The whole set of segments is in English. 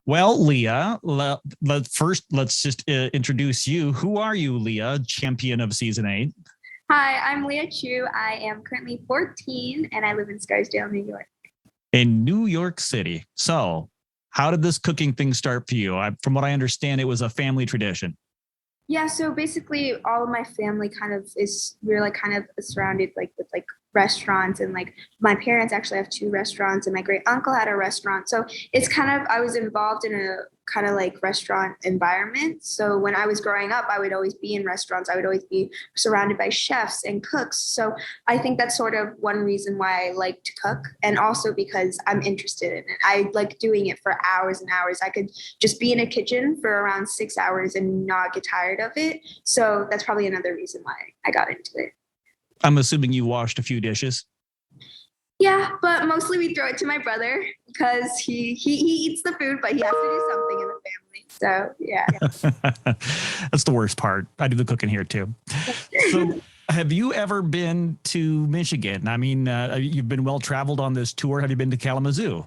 Well, Leah, let's just introduce you. Who are you, Leah, champion of season 8? Hi, I'm Liya Chu. I am currently 14 and I live in Scarsdale, New York. In New York City. So, how did this cooking thing start for you? From what I understand, it was a family tradition. Yeah, so basically all of my family we're like kind of surrounded like with like restaurants, and like my parents actually have two restaurants and my great uncle had a restaurant. So it's kind of I was involved in a kind of like restaurant environment. So when I was growing up, I would always be in restaurants. I would always be surrounded by chefs and cooks. So I think that's sort of one reason why I like to cook, and also because I'm interested in it. I like doing it for hours and hours. I could just be in a kitchen for around 6 hours and not get tired of it. So that's probably another reason why I got into it. I'm assuming you washed a few dishes. Yeah, but mostly we throw it to my brother because he eats the food, but he has to do something in the family. So yeah. That's the worst part. I do the cooking here too. So, have you ever been to Michigan? I mean, you've been well traveled on this tour. Have you been to Kalamazoo?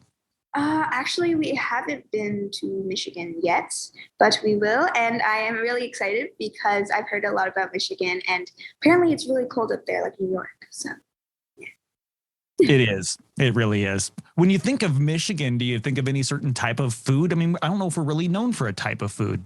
Actually, we haven't been to Michigan yet, but we will. And I am really excited because I've heard a lot about Michigan, and apparently it's really cold up there, like New York. So It is. It really is. When you think of Michigan, do you think of any certain type of food? I mean, I don't know if we're really known for a type of food.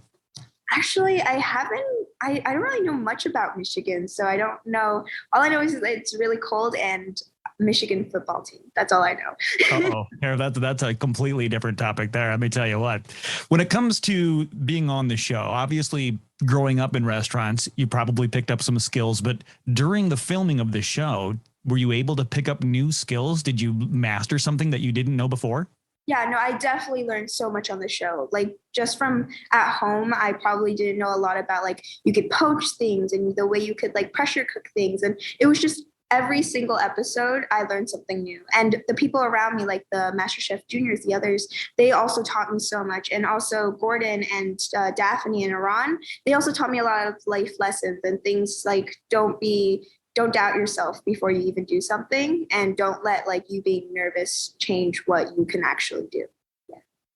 actually, I haven't. I don't really know much about Michigan, so I don't know. All I know is that it's really cold and Michigan football team. That's all I know. Oh, that's a completely different topic there. Let me tell you what. When it comes to being on the show, obviously growing up in restaurants, you probably picked up some skills, but during the filming of the show, were you able to pick up new skills? Did you master something that you didn't know before? Yeah, no, I definitely learned so much on the show. Like just from at home, I probably didn't know a lot about like you could poach things and the way you could like pressure cook things. And it was just every single episode, I learned something new. And the people around me, like the MasterChef Juniors, the others, they also taught me so much. And also Gordon and Daphne and Iran, they also taught me a lot of life lessons and things like don't doubt yourself before you even do something, and don't let like you being nervous change what you can actually do.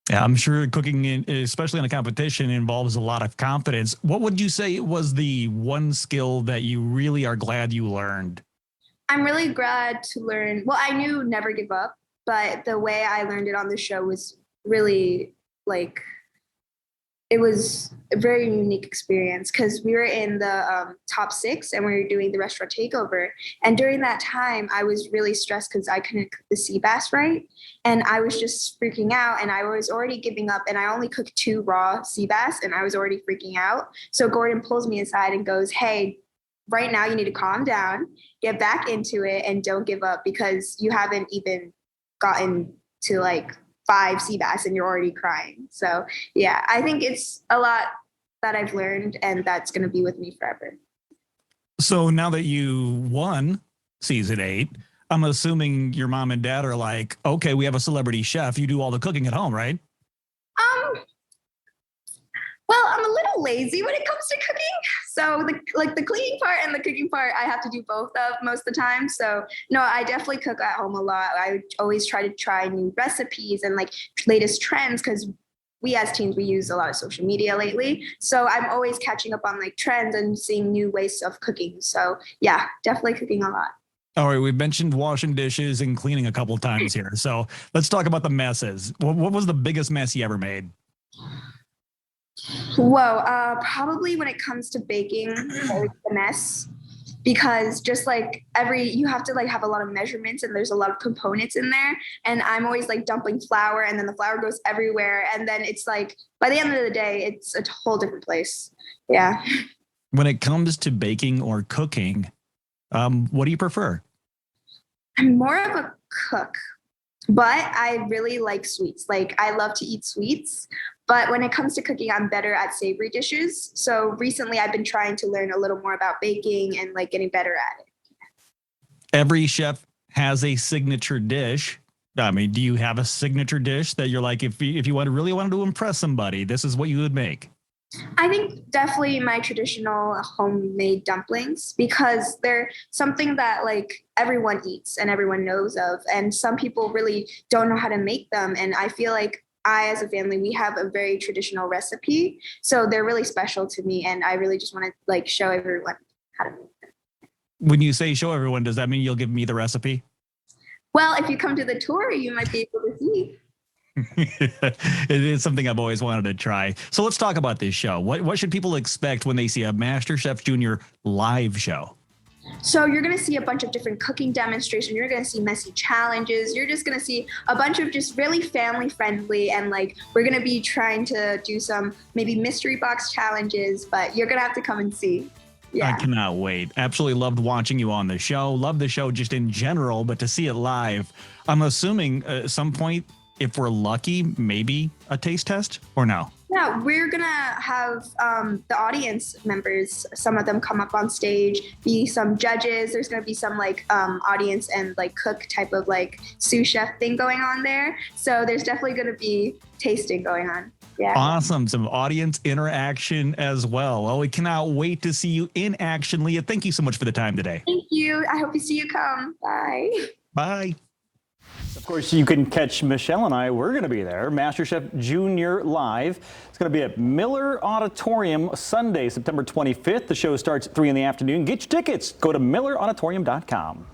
Yeah, I'm sure cooking, especially in a competition, involves a lot of confidence. What would you say was the one skill that you really are glad you learned? I'm really glad to learn. Well, I knew never give up, but the way I learned it on the show was really like it was a very unique experience because we were in the top six and we were doing the restaurant takeover. And during that time, I was really stressed because I couldn't cook the sea bass right. And I was just freaking out and I was already giving up. And I only cooked two raw sea bass and I was already freaking out. So Gordon pulls me aside and goes, "Hey, right now you need to calm down, get back into it, and don't give up because you haven't even gotten to like five sea bass and you're already crying." So yeah, I think it's a lot that I've learned and that's going to be with me forever. So now that you won season 8, I'm assuming your mom and dad are like, okay, we have a celebrity chef. You do all the cooking at home, right? Um, well, I'm a little lazy when it comes to cooking. So the cleaning part and the cooking part, I have to do both of most of the time. So no, I definitely cook at home a lot. I always try to try new recipes and like latest trends because we as teens we use a lot of social media lately. So I'm always catching up on like trends and seeing new ways of cooking. So yeah, definitely cooking a lot. All right, we've mentioned washing dishes and cleaning a couple of times here. So let's talk about the messes. What was the biggest mess you ever made? Whoa, probably when it comes to baking, the mess, because just like every you have to like have a lot of measurements and there's a lot of components in there, and I'm always like dumping flour and then the flour goes everywhere, and then it's like by the end of the day, it's a whole different place. Yeah. When it comes to baking or cooking, what do you prefer? I'm more of a cook, but I really like sweets. Like I love to eat sweets. But when it comes to cooking, I'm better at savory dishes. So recently I've been trying to learn a little more about baking and like getting better at it. Every chef has a signature dish. I mean, do you have a signature dish that you're like, if you really wanted to impress somebody, this is what you would make? I think definitely my traditional homemade dumplings because they're something that like everyone eats and everyone knows of. And some people really don't know how to make them. And I feel like as a family, we have a very traditional recipe. So they're really special to me. And I really just want to like show everyone how to make them. When you say show everyone, does that mean you'll give me the recipe? Well, if you come to the tour, you might be able to see. It is something I've always wanted to try. So let's talk about this show. What should people expect when they see a MasterChef Junior live show? So you're going to see a bunch of different cooking demonstrations. You're going to see messy challenges. You're just going to see a bunch of just really family friendly. And like, we're going to be trying to do some maybe mystery box challenges, but you're going to have to come and see. Yeah. I cannot wait. Absolutely loved watching you on the show. Love the show just in general, but to see it live, I'm assuming at some point, if we're lucky, maybe a taste test or no? Yeah, we're gonna have the audience members, some of them come up on stage, be some judges. There's gonna be some like audience and like cook type of like sous chef thing going on there. So there's definitely gonna be tasting going on. Yeah. Awesome. Some audience interaction as well. Well, we cannot wait to see you in action, Liya. Thank you so much for the time today. Thank you. I hope you see you come. Bye. Bye. Of course, you can catch Michelle and I. We're going to be there. MasterChef Junior Live. It's going to be at Miller Auditorium Sunday, September 25th. The show starts at 3 in the afternoon. Get your tickets. Go to millerauditorium.com.